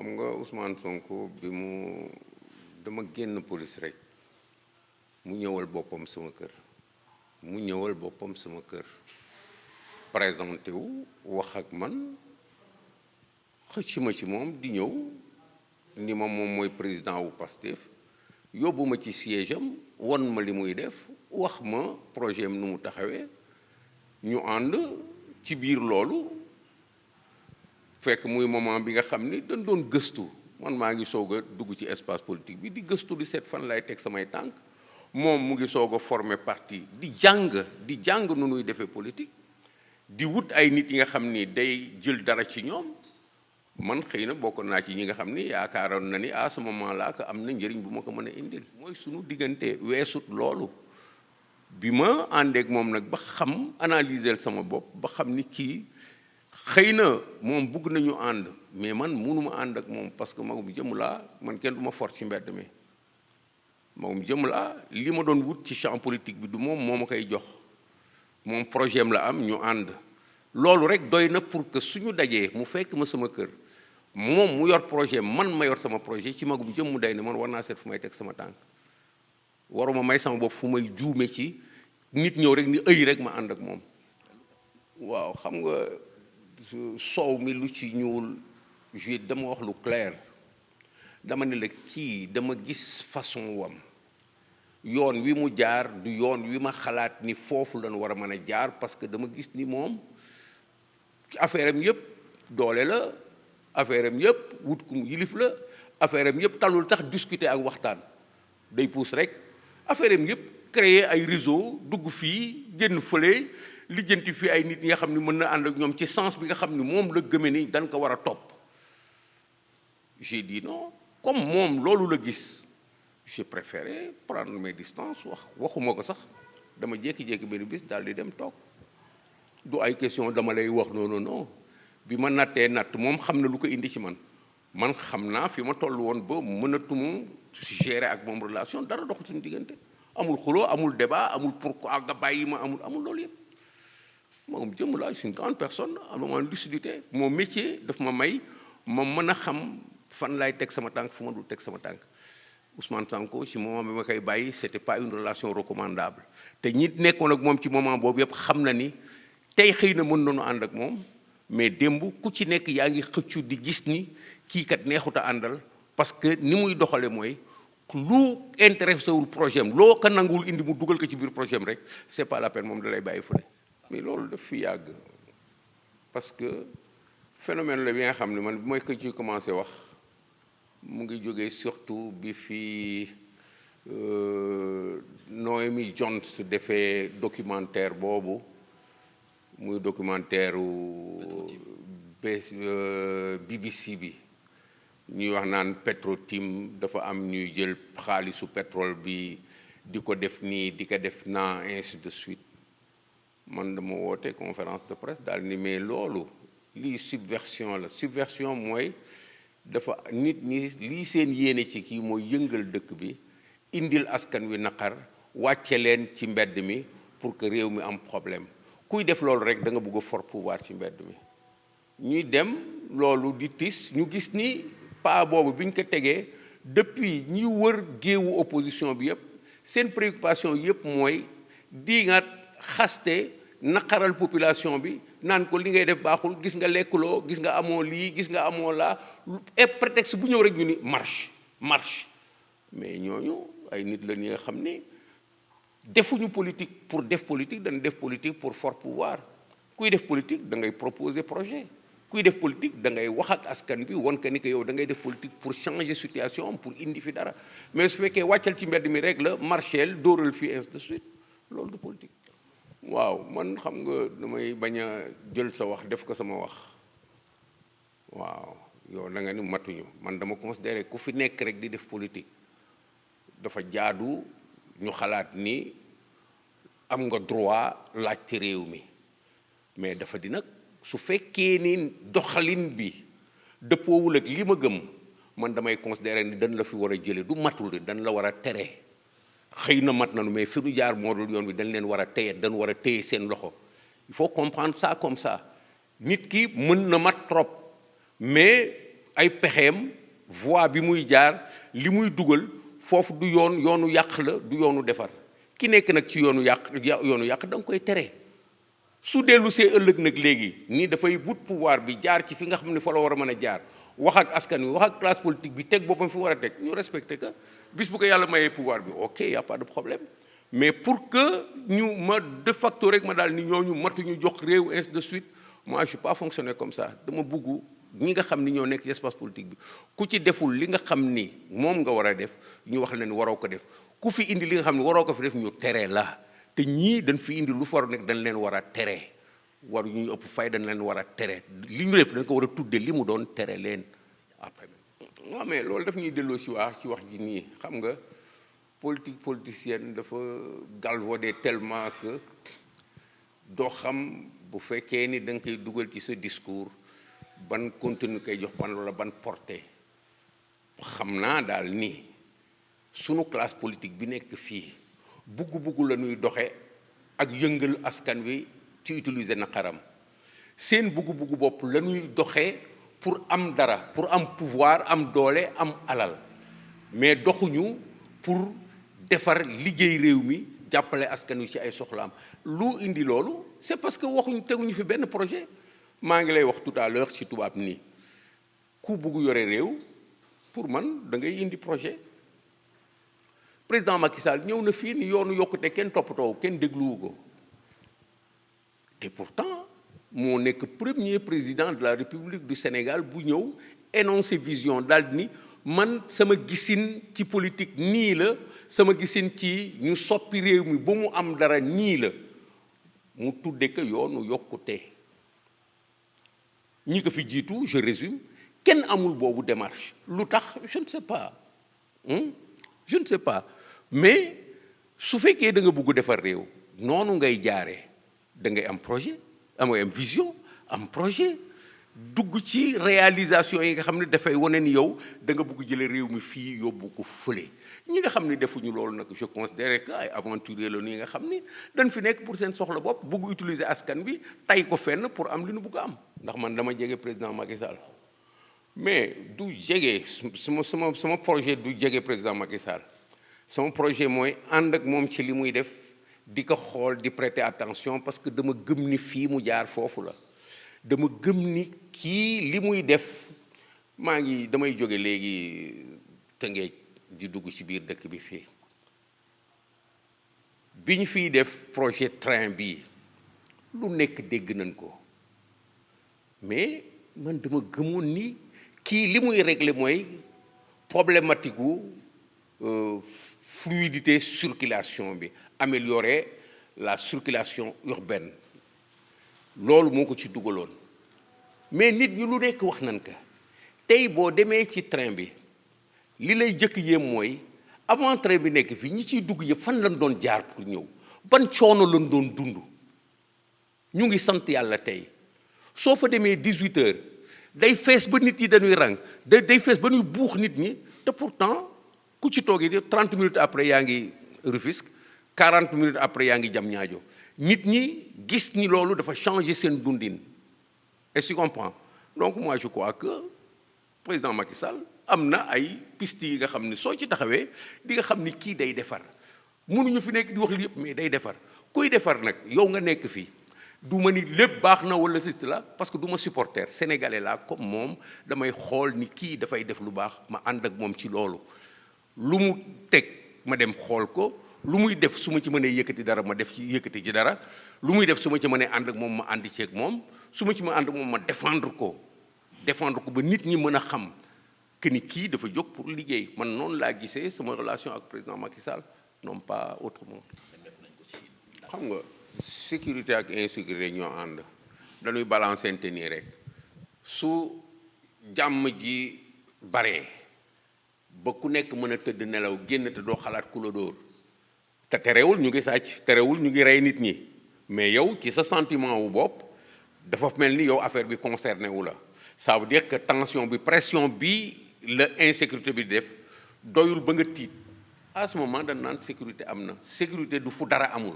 xam nga Ousmane Sonko bi mu dama génn police rek mu ñëwal boppam sama kër présenté wu wax ak man xëcc ma ci moom di ñëw ni ma moom mooy président wu Pastef yóbbu ma ci siège am won ma li muy def wax ma projet am nu mu taxawee ñu ànd ci biir loolu fekk muy moment bi nga xam ni dañ doon gëstu man maa ngi soog a dugg ci espace politique bi di gëstu di seet fan lay teg samay tànk moom mu ngi soog a former parti di jàng nu nuy defee politique di wut ay nit yi nga xam ni day jël dara ci ñoom man xëy na bokk naa ci ñi nga xam ni yaakaaroon na ni à ce moment là que am na njëriñ bu ma ko mën a indil mooy sunu diggante weesut loolu bi ma àndeek moom nag ba xam analyser sama bopp ba xam ni kii xëy na moom bugg nañu ànd mais man mënuma ànd ak moom parce que magum jëm laa man kenn du ma fort ci mbedd mi magum jëm laa li ma doon wut ci champ politique bi du moom moo ma koy jox moom projet am la am ñu ànd loolu rek doy na pour que suñu dajee mu fekk ma sama kër moom mu yor projet man ma yor sama projet ci magum jëm mu day ne man war naa seet fu may teg sama tànk waruma may sama bopp fu may juume ci nit ñëw rek ni ëy rek ma ànd ak moom waaw xam nga soow mi lu ci ñuul je dama wax lu clair dama ne la kii dama gis façon wam yoon wi mu jaar du yoon wi ma xalaat ni foofu lañu war a mën a jaar parce que dama gis ni moom affaire am yëpp doole la affaire am yëpp wut ku mu yilif la affaire am yëpp talul tax discuter ak waxtaan day puus rek affaire am yëpp créer ay réseau dugg fii génn fële lijjanti fii ay nit ñi nga xam ne mën na ànd ak ñoom ci sens bi nga xam ni moom la gëme ni dañ ko war a topp j'ai dit non comme moom loolu la gis j'ai préféré prendre mes distances waxuma ko sax dama jékki-jékki benn bis daal di dem toog du ay question dama lay wax non bi ma nattee natt moom xam na lu ko indi ci man xam naa fi ma toll woon ba mënatuma gérer ak moom relation dara doxul suñu diggante amul xuloo amul débat amul pourquoi nga bàyyi ma amul loolu yëpp moom jëm laa je suis une grande personne am na lucidité mon métier daf ma may ma mën a xam fan laay teg sama tànk fu ma dul teg sama tànk Ousmane Sonko ci moment bi ma koy bàyyi c'était pas une relation recommandable te ñi nekkoon ak moom ci moment boobu yëpp xam na ni tey xëy na mën nañu ànd ak moom mais démb ku ci nekk yaa ngi xëccu di gis ni kii kat neexut a àndal parce que ni muy doxale mooy lu intéressé wul projet am loo ko nanguwul indi mu dugal ko ci biir projet am rek c'est pas la peine moom da lay bàyyi fële mais loolu daf fi yàgg parce que phénomène la bi nga xam ne man bi may ko ci commencé wax mu ngi jógee surtout bi fi Noémie Jones defee documentaire boobu muy documentaire BBC bi ñuy wax naan Petro-Tim dafa am ñuy jël xaalisu pétrole bi di ko def nii di ko def naa ainsi de suite man dama woote conférence de presse daal ni mais loolu lii subversion la subversion mooy dafa nit ñi lii seen yéene ci kii mooy yëngal dëkk bi indil askan wi naqar wàcce leen ci mbedd mi pour que réew mi am problème kuy def loolu rek da nga bëgg a for pouvoir ci mbedd mi ñuy dem loolu di tis ñu gis ni pas boobu bi ñu ko tegee depuis ñi wër géewu opposition bi yëpp seen préoccupation yëpp mooy di nga xaste naqaral population bi naan ko li ngay def baaxul gis nga lekkuloo gis nga amoo lii gis nga amoo laa et prétexte bu ñëw rek ñu ni marche mais ñooñu ay nit la ñi nga xam ni defuñu politique pour def politique dañ def politique pour fort pouvoir kuy def politique da ngay proposer projet kuy def politique da ngay wax ak askan bi won que ni que yow da ngay def politique pour changer situation pour indi fi dara mais su fekkee wàccal ci mbedd mi rek la marchel dóoral fii ainsi de suite loolu du politique. waaw man xam nga damay bañ a jël sa wax def ko sama wax waaw yow da nga ni matuñu man dama considérer ku fi nekk rek di def politique dafa jaadu ñu xalaat ni am nga droit laaj ci réew mi mais dafa di nag su fekkee ni doxalin bi dëppoowul ak li ma gëm man damay considérer ni dañ la fi war a jële du matul de dañ la war a tere xëy na mat nañu mais fi nu jaar moo dul yoon bi dañ leen war a téye dañ war a téye seen loxo il faut comprendre ça comme ça nit ki mën na mat trop mais ay pexeem voie bi muy jaar li muy dugal foofu du yoonu yàq la du yoonu defar ki nekk nag ci yoonu yàq da nga koy tere su dellu see ëllëg nag léegi nii dafay but pouvoir bi jaar ci fi nga xam ne fa la war a mën a jaar wax ak askan wi wax ak classe politique bi teg boppam fi war a teg ñu respecté que bis bu ko yàlla mayee pouvoir bi ok y a pas de problème mais pour que ñu ma de facto rek ma daal ni ñooñu matuñu jox réew ainsi de suite moi je suis pas fonctionner comme ça dama bugg ñi nga xam ni ñoo nekk ci espace politique bi ku ci deful li nga xam ni moom nga war a def ñu wax leen waroo ko def ku fi indi li nga xam ne waroo ko fi def ñu tere la te ñii dañ fi indi lu for nekk dañ leen war a tere waru ñu ëpp fay dañ leen war a tere li ñu def dañ ko war a tudde li mu doon tere leen après non mais loolu daf ñuy delloo si wax ci wax ji nii xam nga politique politicienne dafa galvaudé tellement que doo xam bu fekkee ni da nga koy dugal ci sa discours ban contenu koy jox ban wala ban portée xam naa daal ni sunu classe politique bi nekk fii bugg-bugg la ñuy doxe ak yëngal askan wi ci utiliser naqaram seen bugg-bugg bopp la ñuy doxee pour am dara pour am pouvoir am doole am alal mais doxuñu pour defar liggéey réew mi jàppale askan wi ci ay soxlaam lu indi loolu c'est parce que waxuñu teguñu fi benn projet maa ngi lay wax tout à l'heure ci tubaab nii ku bugg yore réew pour man da ngay indi projet président Macky Sall ñëw na fii ni yoonu yokkute kenn toppatoo kenn dégluwu ko te pourtant moo nekk premier président de la République du Sénégal bu ñëw énoncer vision daal ni man sama gisin ci politique nii la sama gisin ci ñu soppi réew mi ba mu am dara nii la mu tudde ko yoonu yokkute ñi ko fi jiitu je résume kenn amul boobu démarche lu tax je ne sais pas je ne sais pas mais su fekkee da nga bugg defar réew noonu ngay jaaree da ngay am projet am vision am projet dugg ci réalisation yi nga xam ne dafay wane ni yow da nga bugg jële réew mi fii yóbbu ko fële ñi nga xam ne defuñu loolu nag je considère que ay aventuriers la ñi nga xam ni dañ fi nekk pour seen soxla bopp bugg utiliser askan bi tay ko fenn pour am li nu bugg am ndax man dama jege président Macky Sall mais du jege sama projet du jege président Macky Sall sama projet mooy ànd ak moom ci li muy def di ko xool di prêter attention parce que dama gëm ni fii mu jaar foofu la dama gëm ni kii li muy def damay jóge léegi Tëngéej di dugg ci biir dëkk bi fii bi ñu fiy def projet train bi lu nekk dégg nañ ko mais man dama gëmoon ni kii li muy régler mooy problématique gu fluidité circulation bi améliorer la circulation urbaine loolu moo ko ci dugaloon mais nit ñi lu nekk wax nañ ko tey boo demee ci train bi li lay jëkk yéem mooy avant train bi nekk fii ñi ciy dugg yëpp fan lañ doon jaar pour ñëw ban coono lañ doon dund ñu ngi sant yàlla tey soo fa demee 18 heures day fees ba nit ñi dañuy rang day fees ba ñuy buux nit ñi te pourtant ku ci toogee 30 minutes après yaa ngi Rufisque 40 minutes après yaa ngi Diamniadio nit ñi gis ni loolu dafa changer seen dundin est-ce que tu comprends donc moi je crois que président Macky Sall am na ay piste yi nga xam ne soo ci taxawee di nga xam ni kii day defar mënuñu fi nekk di wax li yëpp mais day defar kuy defar nag yow nga nekk fii du ma ni lépp baax na wala sist la parce que du ma supporter sénégalais la comme moom damay xool ni kii dafay def lu baax ma ànd ak moom ci loolu lu mu teg ma dem xool ko lu muy def su ma ci mënee yëkkati dara ma def ci yëkkati ci dara lu muy def su ma ci mënee ànd ak moom ma àndi ceeg moom su ma ci ma ànd ak moom ma défendre ko ba nit ñi mën a xam que ni kii dafa jóg pour liggéey man noonu laa gisee sama relation ak président Macky Sall non pas autrement. xam nga sécurité ak insécurité ñoo ànd dañuy balancente nii rek su jàmm ji baree ba ku nekk mën a tëdd nelaw génn te doo xalaat ku la dóor te terewul ñu ngi sàcc terewul ñu ngi rey nit ñi mais yow ci sa sentiment wu bopp dafa mel ni yow affaire bi concerné wu la ça veut dire que tension bi pression bi la insécurité bi def doyul ba nga tiit à ce moment dañ naan sécurité am na sécurité du fu dara amul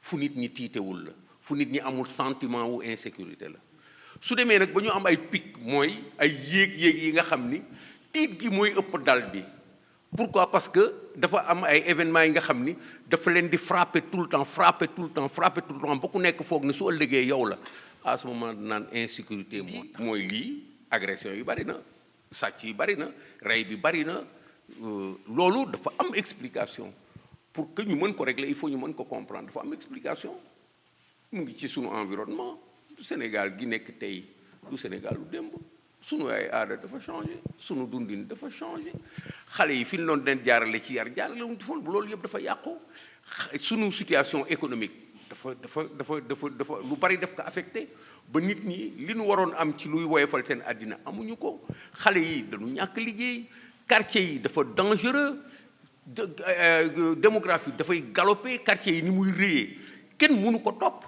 fu nit ñi tiitewul la fu nit ñi amul sentiment wu insécurité la su demee nag ba ñu am ay pic mooy ay yéeg-yéeg yi nga xam ni tiit gi mooy ëpp dal bi. Pourquoi? Parce que dafa am ay événements yi nga xam ni dafa leen di frapper tout le temps frapper tout le temps ba ku nekk foog ne su ëllëgee yow la à ce moment naan insécurité mooy lii agression yi bari na sàcc yi bari na rey bi bari na loolu dafa am explication pour que ñu mën ko régler il faut ñu mën ko comprendre dafa am explication mu ngi ci sunu environnement Sénégal gi nekk tey du Sénégal lu démb sunu ay aada dafa changé sunu dundin dafa changé xale yi fi ñu doon den jaarale ci yar jaarale wuñ foon loolu yëpp dafa yàqu sunu situation économique dafa lu bari def ko affecté ba nit ñi li nu waroon am ci luy woyofal seen àddina amuñu ko xale yi dañu ñàkk liggéey quartier yi dafa dangereux démographie dafay galopé quartier yi ni muy réyee kenn mënu ko topp.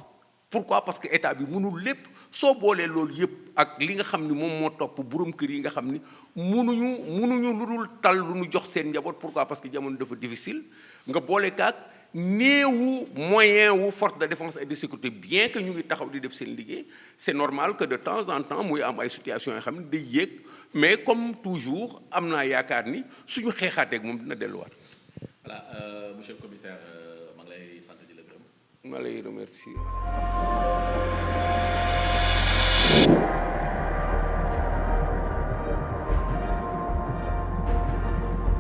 Pourquoi? Parce que état bi mënul lépp soo boolee loolu yëpp ak li nga xam ni moom moo topp borom kër yi nga xam ni mënuñu lu dul tal lu ñu jox seen njaboot. Pourquoi? Parce que jamono dafa difficile nga boole kaak néewu moyen wu force de défense et de sécurité bien que ñu ngi taxaw di def seen liggéey c'est normal que de temps en temps muy am ay situations yoo xam ne day yéeg mais comme toujours am naa yaakaar ni suñu xeexaateeg moom dina delluwaat. Voilà, monsieur le commissaire maa ngi lay sant di la gërëm. ma lay remercier.